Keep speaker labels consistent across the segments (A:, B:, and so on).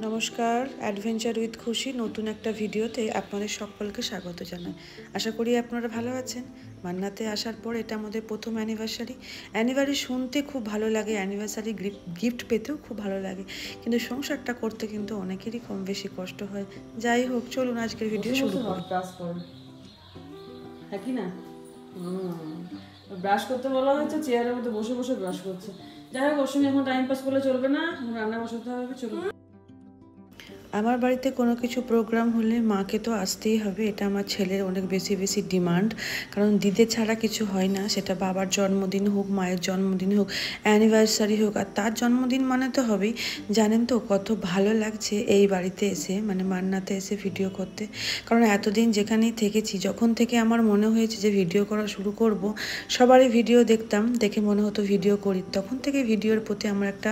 A: নমস্কার, adventure with খুশি নতুন একটা ভিডিওতে আপনাদের সকলকে স্বাগত জানাই। আশা করি আপনারা ভালো আছেন। মান্নাতে আসার পর এটা আমাদের প্রথম অ্যানিভার্সারি শুনতে খুব ভালো লাগে, অ্যানিভার্সারি গিফট পেতেও খুব ভালো লাগে, কিন্তু সংসারটা করতে কিন্তু অনেকেরই কম বেশি কষ্ট হয়। যাই হোক, চলুন আজকের ভিডিও শুরু করি।
B: হ্যাঁ কি না, ব্রাশ করতে বলা হয়েছে, চেয়ারের মধ্যে বসে বসে ব্রাশ করছে। যাই হোক, ওর সঙ্গে এখন টাইম পাস করলে চলবে না, রান্না বসাতে হবে। চলুন।
A: আমার বাড়িতে কোনো কিছু প্রোগ্রাম হলে মাকে তো আসতেই হবে, এটা আমার ছেলের অনেক বেশি বেশি ডিমান্ড। কারণ দিদে ছাড়া কিছু হয় না, সেটা বাবার জন্মদিন হোক, মায়ের জন্মদিন হোক, অ্যানিভার্সারি হোক, আর তার জন্মদিন মানে তো হবেই। জানেন তো কত ভালো লাগছে এই বাড়িতে এসে, মানে মান্নাতে এসে ভিডিও করতে। কারণ এতদিন যেখানেই থেকেছি, যখন থেকে আমার মনে হয়েছে যে ভিডিও করা শুরু করব, সবারই ভিডিও দেখতাম, দেখে মনে হতো ভিডিও করি। তখন থেকে ভিডিওর প্রতি আমার একটা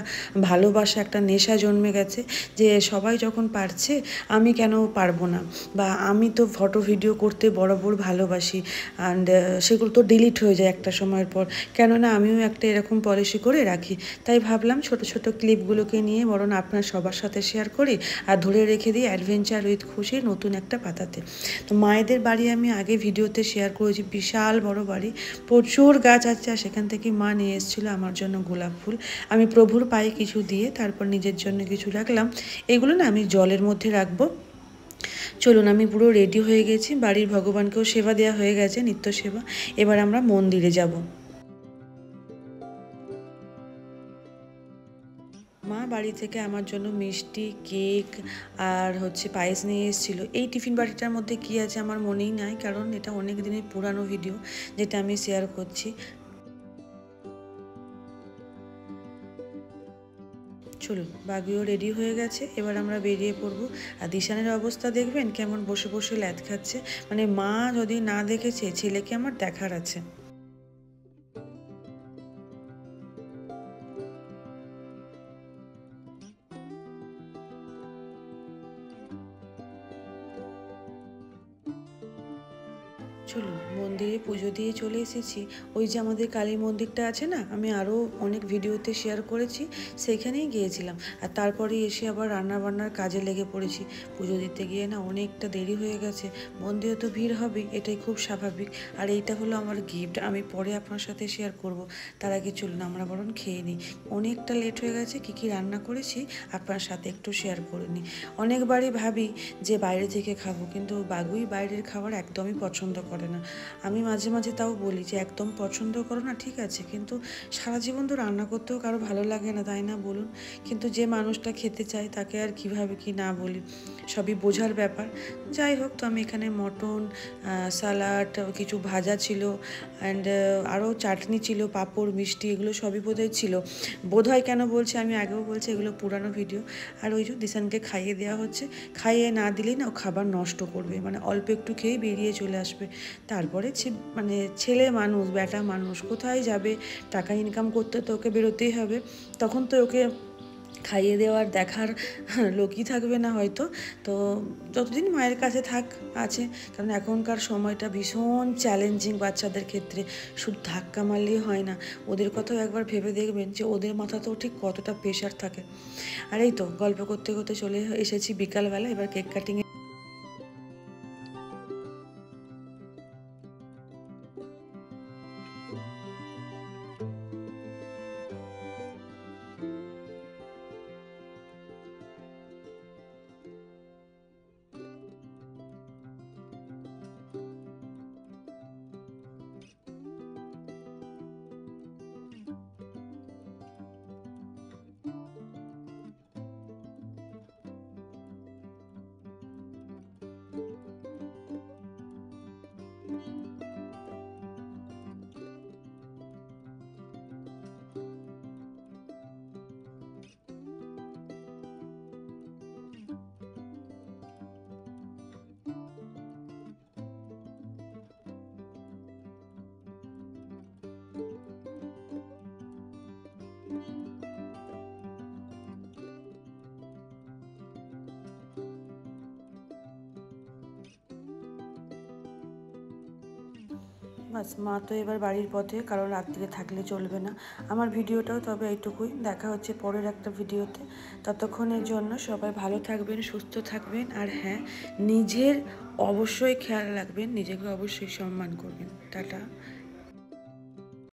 A: ভালোবাসা, একটা নেশা জন্মে গেছে, যে সবাই যখন পারছে আমি কেন পারবো না, বা আমি তো ফটো ভিডিও করতে বরাবর ভালোবাসি। অ্যান্ড সেগুলো তো ডিলিট হয়ে যায় একটা সময়ের পর, কেননা আমিও একটা এরকম পলিসি করে রাখি। তাই ভাবলাম ছোট ছোট ক্লিপগুলোকে নিয়ে বরং আপনার সবার সাথে শেয়ার করি, আর ধরে রেখে দিই অ্যাডভেঞ্চার উইথ খুশির নতুন একটা পাতাতে। তো মায়েদের বাড়ি আমি আগে ভিডিওতে শেয়ার করেছি, বিশাল বড় বাড়ি, প্রচুর গাছ আছে, আর সেখান থেকে মা নিয়ে এসেছিলো আমার জন্য গোলাপ ফুল। আমি প্রভুর পায়ে কিছু দিয়ে তারপর নিজের জন্য কিছু রাখলাম। এগুলো না আমি জলের মধ্যে রাখবো। চলুন, আমি পুরো রেডি হয়ে গেছি, বাড়ির ভগবানকেও সেবা দেওয়া হয়ে গেছে, নিত্য সেবা। এবার আমরা মন্দিরে যাব। মা বাড়ি থেকে আমার জন্য মিষ্টি, কেক আর পায়েস নিয়ে এসেছিলো। এই টিফিন বাটিটার মধ্যে কী আছে আমার মনেই নাই, কারণ এটা অনেক দিনের পুরানো ভিডিও যেটা আমি শেয়ার করছি। চলুন, বাবিও রেডি হয়ে গেছে, এবার আমরা বেরিয়ে পড়বো। আর দিশানের অবস্থা দেখবেন কেমন বসে বসে ল্যাদ খাচ্ছে, মানে মা যদি না দেখেছে, ছেলেকে আমার দেখার আছে। চলুন, মন্দিরে পুজো দিয়ে চলে এসেছি। ওই যে আমাদের কালী মন্দিরটা আছে না, আমি আরও অনেক ভিডিওতে শেয়ার করেছি, সেইখানেই গিয়েছিলাম। আর তারপরে এসে আবার রান্নাবান্নার কাজে লেগে পড়েছি। পুজো দিতে গিয়ে না অনেকটা দেরি হয়ে গেছে। মন্দিরে তো ভিড় হবেই, এটাই খুব স্বাভাবিক। আর এইটা হলো আমার গিফট, আমি পরে আপনার সাথে শেয়ার করব। তার আগে চলুন আমরা বরং খেয়ে নিই। অনেকটা লেট হয়ে গেছে, কী কী রান্না করেছি আপনার সাথে একটু শেয়ার করে নিই। অনেকবারই ভাবি যে বাইরে থেকে খাবো, কিন্তু বাগুই বাইরের খাবার একদমই পছন্দ করে না। আমি মাঝে মাঝে তাও বলি যে একদম পছন্দ করো না, ঠিক আছে, কিন্তু সারা জীবন তো রান্না করতেও কারো ভালো লাগে না, তাই না বলুন? কিন্তু যে মানুষটা খেতে চায় তাকে আর কিভাবে কি না বলি, সবই বোঝার ব্যাপার। যাই হোক, তো আমি এখানে মটন, স্যালাড, কিছু ভাজা ছিল, অ্যান্ড আরও চাটনি ছিল, পাঁপড়, মিষ্টি, এগুলো সবই বোধহয় ছিল। বোধহয় কেন বলছি, আমি আগেও বলছি এগুলো পুরানো ভিডিও। আর ওই যে দিশানকে খাইয়ে দেওয়া হচ্ছে, খাইয়ে না দিলেই না ও খাবার নষ্ট করবে, মানে অল্প একটু খেয়েই বেরিয়ে চলে আসবে। তারপরে মানে ছেলে মানুষ, বেটা মানুষ, কোথায় যাবে? টাকা ইনকাম করতে তো ওকে বেরোতেই হবে, তখন তো ওকে খাইয়ে দেওয়ার দেখার লোকই থাকবে না হয়তো। তো যতদিন মায়ের কাছে আছে, কারণ এখনকার সময়টা ভীষণ চ্যালেঞ্জিং বাচ্চাদের ক্ষেত্রে, শুধু ধাক্কা মারলেই হয় না, ওদের কথাও একবার ভেবে দেখবেন যে ওদের মাথাতেও ঠিক কতটা প্রেশার থাকে। আর এই তো গল্প করতে করতে চলে এসেছি বিকালবেলা, এবার কেক কাটিং। বাস মা তো এবার বাড়ির পথে, কারণ রাত্রিরে থাকলে চলবে না। আমার ভিডিওটাও তবে এইটুকুই, দেখা হচ্ছে পরের একটা ভিডিওতে। ততক্ষণের জন্য সবাই ভালো থাকবেন, সুস্থ থাকবেন, আর হ্যাঁ, নিজের অবশ্যই খেয়াল রাখবেন, নিজেকে অবশ্যই সম্মান করবেন। টাটা।